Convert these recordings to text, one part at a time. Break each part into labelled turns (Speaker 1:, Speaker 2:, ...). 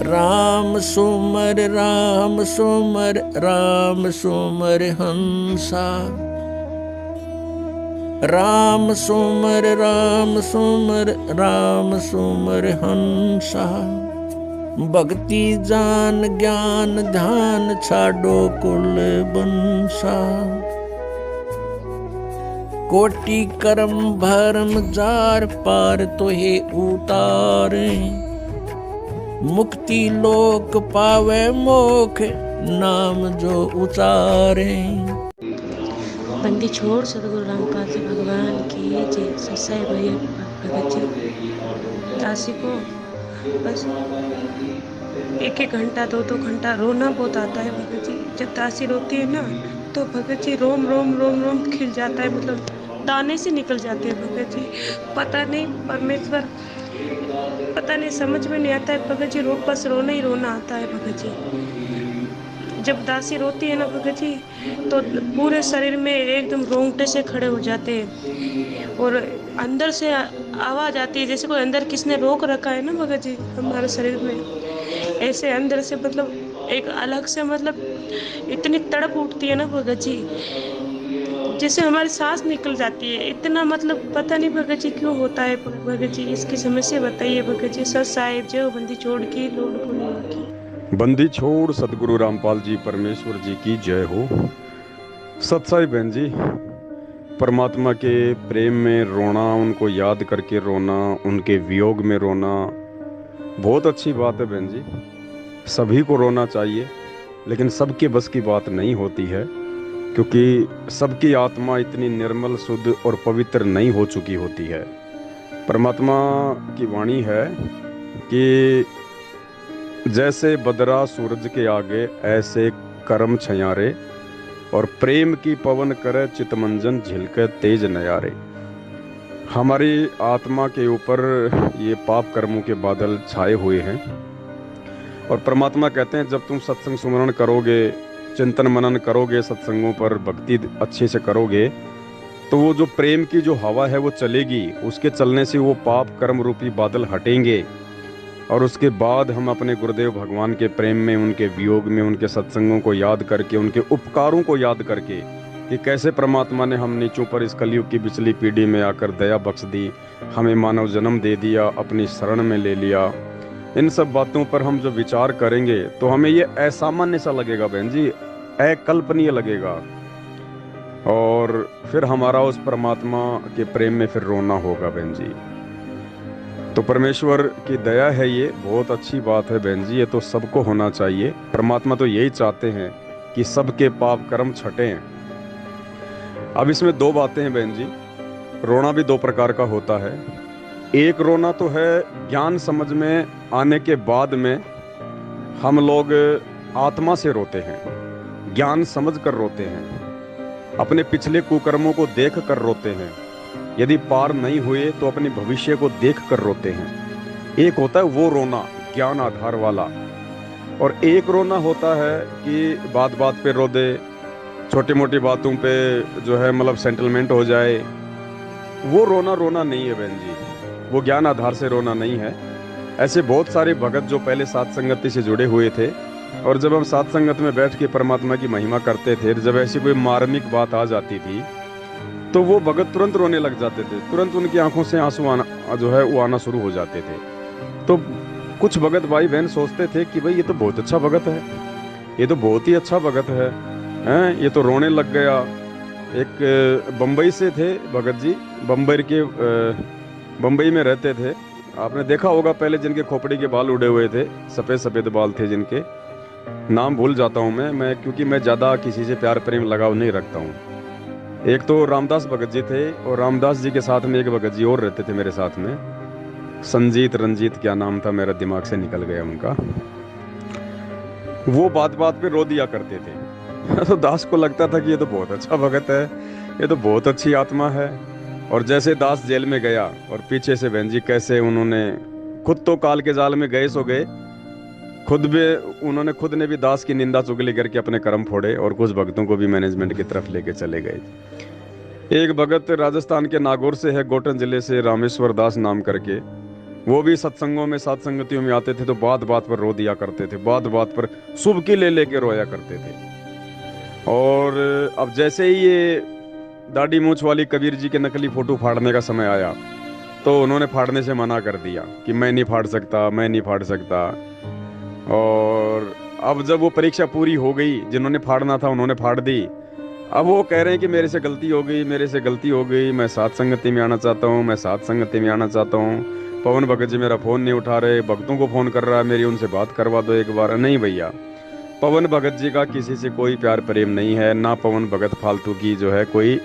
Speaker 1: राम सुमर राम सुमर राम सुमर हंसा। राम सुमर राम सुमर राम सुमर हंसा। भक्ति जान ज्ञान ध्यान छाड़ो कुल बंसा। कोटि कर्म भरम जार पार तो हे उतारे। मुक्ति लोक पावे मोख नाम जो उचारे।
Speaker 2: बंदी छोड़ सदगुरु रामपाल जी भगवान की जय। ससाई भैया भगत जी दासी को बस 1-1 घंटा 2-2 घंटा रोना बहुत आता है भगत जी। जब दासी रोती है ना तो भगत जी रोम रोम रोम रोम खिल जाता है, मतलब दाने से निकल जाते हैं भगत जी। पता नहीं परमेश्वर, पता नहीं समझ में नहीं आता है भगत जी। बस रोना ही रोना आता है भगत जी। जब दासी रोती है ना भगत जी तो पूरे शरीर में एकदम रोंगटे से खड़े हो जाते हैं और अंदर से आवाज आती है जैसे कोई अंदर किसने रोक रखा है ना भगत जी हमारे शरीर में। ऐसे अंदर से मतलब एक अलग से मतलब इतनी तड़प उठती है ना भगत जी, जैसे हमारी सांस निकल जाती है। इतना मतलब पता नहीं भगत जी क्यों होता है भगत जी। इसकी समस्या बताइए भगत जी। सत साहिब जय। बंदी छोड़ की लोड पूर्णिमा की।
Speaker 3: बंदी छोड़ सदगुरु रामपाल जी परमेश्वर जी की जय हो। सत्साई बहन जी, परमात्मा के प्रेम में रोना, उनको याद करके रोना, उनके वियोग में रोना बहुत अच्छी बात है बहन जी। सभी को रोना चाहिए, लेकिन सबके बस की बात नहीं होती है, क्योंकि सबकी आत्मा इतनी निर्मल शुद्ध और पवित्र नहीं हो चुकी होती है। परमात्मा की वाणी है कि जैसे बदरा सूरज के आगे ऐसे कर्म छयारे, और प्रेम की पवन करे चितमंजन झिलके तेज नयारे। हमारी आत्मा के ऊपर ये पाप कर्मों के बादल छाए हुए हैं, और परमात्मा कहते हैं जब तुम सत्संग सुमरण करोगे, चिंतन मनन करोगे, सत्संगों पर भक्ति अच्छे से करोगे, तो वो जो प्रेम की जो हवा है वो चलेगी। उसके चलने से वो पाप कर्म रूपी बादल हटेंगे, और उसके बाद हम अपने गुरुदेव भगवान के प्रेम में, उनके वियोग में, उनके सत्संगों को याद करके, उनके उपकारों को याद करके कि कैसे परमात्मा ने हम नीचों पर इस कलयुग की पिछली पीढ़ी में आकर दया बख्श दी, हमें मानव जन्म दे दिया, अपनी शरण में ले लिया। इन सब बातों पर हम जो विचार करेंगे तो हमें ये असामान्य सा लगेगा बहन जी, अकल्पनीय लगेगा, और फिर हमारा उस परमात्मा के प्रेम में फिर रोना होगा बहन जी। तो परमेश्वर की दया है, ये बहुत अच्छी बात है बहन जी। ये तो सबको होना चाहिए। परमात्मा तो यही चाहते हैं कि सबके पाप कर्म छटें। अब इसमें 2 बातें हैं बहन जी। रोना भी 2 प्रकार का होता है। एक रोना तो है ज्ञान समझ में आने के बाद में हम लोग आत्मा से रोते हैं, ज्ञान समझ कर रोते हैं, अपने पिछले कुकर्मों को देख कर रोते हैं। यदि पार नहीं हुए तो अपने भविष्य को देख कर रोते हैं। एक होता है वो रोना ज्ञान आधार वाला, और एक रोना होता है कि बात बात पे रो दे, छोटी मोटी बातों पे जो है मतलब सेटलमेंट हो जाए। वो रोना रोना नहीं है बहन जी, वो ज्ञान आधार से रोना नहीं है। ऐसे बहुत सारे भगत जो पहले सात संगति से जुड़े हुए थे, और जब हम सात संगत में बैठ के परमात्मा की महिमा करते थे, जब ऐसी कोई मार्मिक बात आ जाती थी तो वो भगत तुरंत रोने लग जाते थे। तुरंत उनकी आंखों से आंसू आना जो है वो आना शुरू हो जाते थे। तो कुछ भगत भाई बहन सोचते थे कि भाई ये तो बहुत अच्छा भगत है, ये तो बहुत ही अच्छा भगत है, हैं? ये तो रोने लग गया। एक बम्बई से थे भगत जी, बम्बई में रहते थे। आपने देखा होगा पहले जिनके खोपड़ी के बाल उड़े हुए थे, सफ़ेद सफ़ेद बाल थे जिनके, नाम भूल जाता हूँ मैं क्योंकि मैं ज़्यादा किसी से प्यार प्रेम लगाव नहीं रखता हूँ। एक तो रामदास भगत जी थे, और रामदास जी के साथ में एक भगत जी और रहते थे मेरे साथ में, संजीत रंजीत क्या नाम था, मेरा दिमाग से निकल गया उनका। वो बात बात पे रो दिया करते थे। तो दास को लगता था कि ये तो बहुत अच्छा भगत है, ये तो बहुत अच्छी आत्मा है। और जैसे दास जेल में गया, और पीछे से बहन जी कैसे उन्होंने खुद तो काल के जाल में गए सो गए, खुद ने भी दास की निंदा चुगली करके अपने कर्म फोड़े, और कुछ भक्तों को भी मैनेजमेंट की तरफ लेके चले गए। एक भगत राजस्थान के नागौर से है, गोटन जिले से, रामेश्वर दास नाम करके, वो भी सत्संगों में, साथ संगतियों में आते थे तो बात बात पर रो दिया करते थे, बात बात पर सुबकी ले लेके रोया करते थे। और अब जैसे ही ये दाढ़ी मूंछ वाली कबीर जी के नकली फोटो फाड़ने का समय आया तो उन्होंने फाड़ने से मना कर दिया कि मैं नहीं फाड़ सकता, मैं नहीं फाड़ सकता। और अब जब वो परीक्षा पूरी हो गई, जिन्होंने फाड़ना था उन्होंने फाड़ दी, अब वो कह रहे हैं कि मेरे से गलती हो गई, मेरे से गलती हो गई, मैं साथ संगति में आना चाहता हूँ, मैं साथ संगति में आना चाहता हूँ। पवन भगत जी मेरा फ़ोन नहीं उठा रहे, भक्तों को फ़ोन कर रहा है, मेरी उनसे बात करवा दो एक बार। नहीं भैया, पवन भगत जी का किसी से कोई प्यार प्रेम नहीं है, ना पवन भगत फालतू की जो है कोई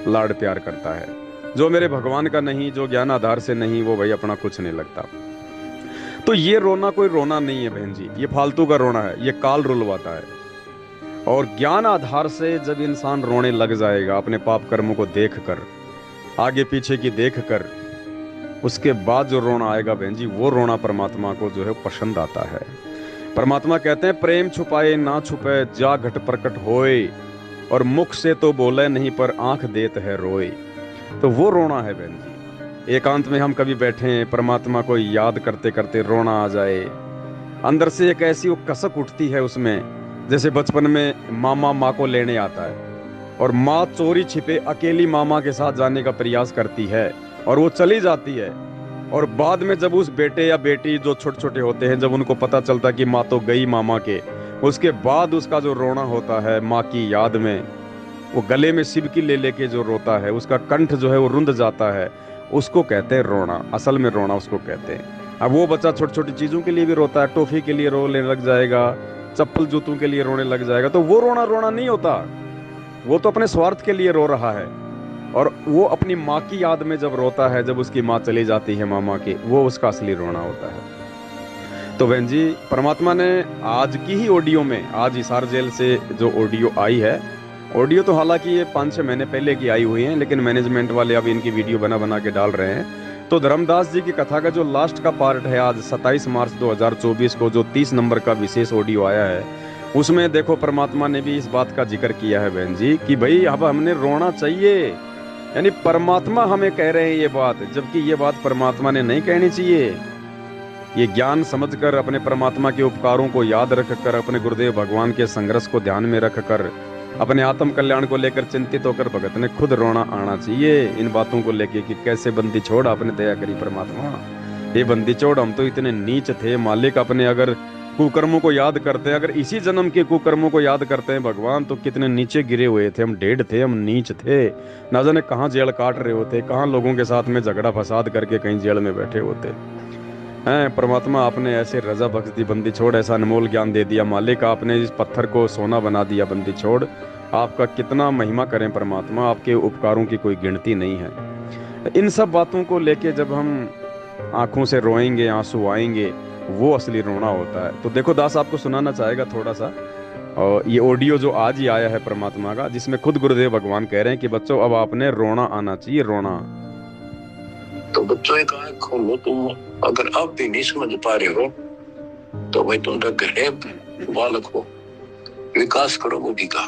Speaker 3: लाड़ प्यार करता है। जो मेरे भगवान का नहीं, जो ज्ञान आधार से नहीं, वो भाई अपना कुछ नहीं लगता। तो ये रोना कोई रोना नहीं है बहन जी, ये फालतू का रोना है, ये काल रुलवाता है। और ज्ञान आधार से जब इंसान रोने लग जाएगा अपने पाप कर्मों को देखकर, आगे पीछे की देखकर, उसके बाद जो रोना आएगा बहन जी, वो रोना परमात्मा को जो है पसंद आता है। परमात्मा कहते हैं प्रेम छुपाए ना छुपे जा घट प्रकट होए, और मुख से तो बोले नहीं पर आंख देत है रोए। तो वो रोना है बहन जी। एकांत में हम कभी बैठे परमात्मा को याद करते करते रोना आ जाए, अंदर से एक ऐसी वो कसक उठती है उसमें, जैसे बचपन में मामा माँ को लेने आता है और माँ चोरी छिपे अकेली मामा के साथ जाने का प्रयास करती है और वो चली जाती है। और बाद में जब उस बेटे या बेटी जो छोटे छोटे होते हैं, जब उनको पता चलता कि माँ तो गई मामा के, उसके बाद उसका जो रोना होता है माँ की याद में, वो गले में सिबकी ले लेके जो रोता है, उसका कंठ जो है वो रुंध जाता है, उसको कहते हैं रोना। असल में रोना उसको कहते हैं। अब वो बच्चा छोटी छोटी चीज़ों के लिए भी रोता है, टॉफी के लिए रोने लग जाएगा, चप्पल जूतों के लिए रोने लग जाएगा, तो वो रोना रोना नहीं होता, वो तो अपने स्वार्थ के लिए रो रहा है। और वो अपनी माँ की याद में जब रोता है, जब उसकी माँ चली जाती है मामा की, वो उसका असली रोना होता है। तो बहन जी, परमात्मा ने आज की ही ऑडियो में, आज हिसार जेल से जो ऑडियो आई है, ऑडियो तो हालांकि ये 5-6 महीने पहले की आई हुई है, लेकिन मैनेजमेंट वाले अब इनकी वीडियो बना बना के डाल रहे हैं। तो धर्मदास जी की कथा का जो लास्ट का पार्ट है, आज 27 मार्च 2024 को जो 30 नंबर का विशेष ऑडियो आया है, उसमें देखो परमात्मा ने भी इस बात का जिक्र किया है बहन जी कि भाई अब हमने रोना चाहिए। यानी परमात्मा हमें कह रहे हैं ये बात, जबकि ये बात परमात्मा ने नहीं कहनी चाहिए। ये ज्ञान समझकर, अपने परमात्मा के उपकारों को याद रखकर, अपने गुरुदेव भगवान के संघर्ष को ध्यान में रखकर, अपने आत्म कल्याण को लेकर चिंतित होकर भगत ने खुद रोना आना चाहिए इन बातों को लेके कि कैसे बंदी छोड़ आपने दया करी परमात्मा, ये बंदी छोड़, हम तो इतने नीच थे मालिक, अपने अगर कुकर्मों को याद करते हैं, अगर इसी जन्म के कुकर्मों को याद करते हैं भगवान, तो कितने नीचे गिरे हुए थे हम, ढेढ़ थे हम, नीच थे, ना जाने कहाँ जेल काट रहे होते, कहाँ लोगों के साथ में झगड़ा फसाद करके कहीं जेल में बैठे होते हैं। परमात्मा आपने ऐसे रजा बख्श दी बंदी छोड़, ऐसा अनमोल ज्ञान दे दिया मालिक, आपने इस पत्थर को सोना बना दिया बंदी छोड़, आपका कितना महिमा करें परमात्मा, आपके उपकारों की कोई गिनती नहीं है। इन सब बातों को लेके जब हम आंखों से रोएंगे, आंसू आएंगे, वो असली रोना होता है। तो देखो दास आपको सुनाना चाहेगा थोड़ा सा, और ये ऑडियो जो आज ही आया है परमात्मा का, जिसमें खुद गुरुदेव भगवान कह रहे हैं कि बच्चों अब आपने रोना आना चाहिए, रोना।
Speaker 4: तो बच्चों एक आंख खोलो, तुम अगर आप भी नहीं समझ पा रहे हो तो भाई तुम तो घरे बालक हो, विकास करो बुद्धि का,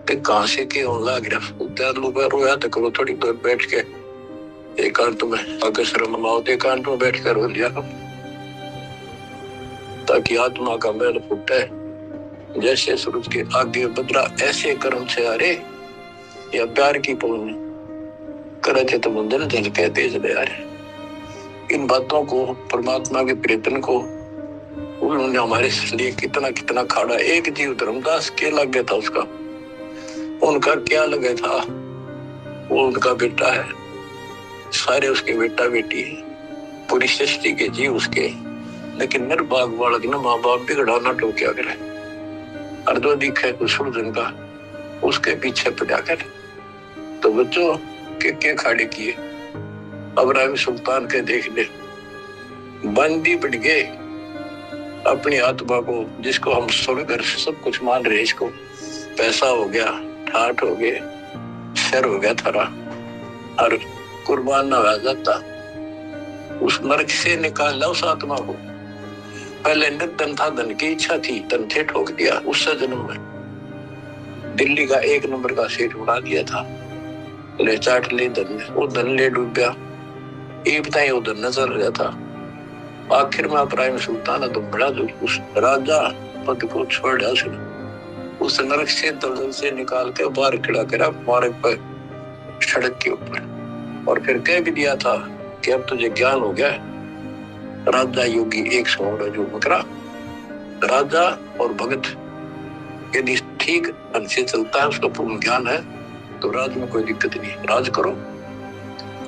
Speaker 4: ते कहां से के होने लग रहा उतर लो रोया तो करो, थोड़ी देर बैठ के एकांत में अगर शर्म ना हो एकांत में बैठ कर रो लिया, ताकि आत्मा का मैल फूटे। जैसे सूरज के आगे बदरा ऐसे कर्म से आ रे, या प्यार की पौनी करे थे तो मंदिर झलके तेज ले आ रहे। इन बातों को, परमात्मा के प्रीतन को, उन्होंने हमारे लिए कितना कितना खाड़ा। एक जीव धर्मदास के लग गया था उसका, उनका क्या लगा था, वो उनका बेटा है, सारे उसके बेटा बेटी है, पूरी सृष्टि के जीव उसके, लेकिन निर्भाग बालक ने माँ बाप बिगड़ा ना टोक्या करे, अर्धो दिखे कुछ सूरजन का उसके पीछे पड़ा कर। तो बच्चों के खाड़े किए, अब्राहिम सुल्तान के देख ले, बंदी पड़ गए अपनी आत्मा को, जिसको हम स्वर्ग सब कुछ मान रहे, इसको पैसा हो गया, ठाठ हो गए, सिर हो गया थारा, और कुर्बान ना हो जाता, उस नरक से निकाला उस आत्मा को। पहले निर्धन था, धन की इच्छा थी, धन थे ठोक दिया, उससे जन्म में दिल्ली का 1 नंबर का सेठ उड़ा दिया था, ले चाट ले धन, वो धन ले डूब गया, एक बताए वो धन नजर गया था, आखिर में इब्राहिम सुल्तान ने तो बड़ा जो उस राजा पद को छोड़ दिया, उस नरक से दलदल से निकाल के बाहर खड़ा करा मार्ग पर, सड़क के ऊपर, और फिर कह भी दिया था कि अब तुझे ज्ञान हो गया। राजा योगी एक सौ जो मकरा राजा और भगत यदि ठीक ढंग से चलता है, उसका पूर्ण ज्ञान है, तो राज में कोई दिक्कत नहीं, राज करो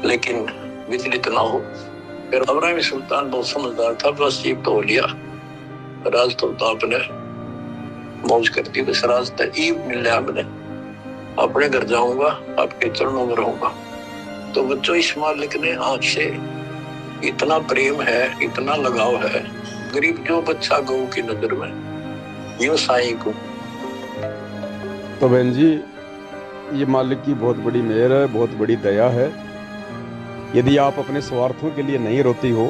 Speaker 4: लेकिन विचलित ना हो। फिर इब्राहिम सुल्तान बहुत समझदार था, बस जीप तो लिया, राज तो आपने मौज करती, बस राज तो ईब मिल लिया, मैंने अपने घर जाऊंगा, आपके चरणों में रहूंगा। तो बच्चों, इस मालिक ने आज से इतना प्रेम है, इतना लगाव है, गरीब जो बच्चा गऊ की नजर में यूं साईं को।
Speaker 3: तो बहन जी, ये मालिक की बहुत बड़ी मेहर है, बहुत बड़ी दया है। यदि आप अपने स्वार्थों के लिए नहीं रोती हो,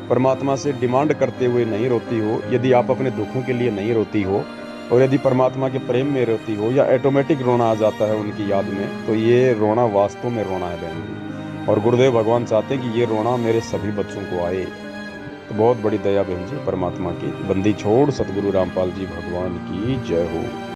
Speaker 3: परमात्मा से डिमांड करते हुए नहीं रोती हो, यदि आप अपने दुखों के लिए नहीं रोती हो, और यदि परमात्मा के प्रेम में रोती हो, या ऑटोमेटिक रोना आ जाता है उनकी याद में, तो ये रोना वास्तव में रोना है बहन जी। और गुरुदेव भगवान चाहते हैं कि ये रोना मेरे सभी बच्चों को आए। तो बहुत बड़ी दया बहन जी परमात्मा की। बंदी छोड़ सतगुरु रामपाल जी भगवान की जय हो।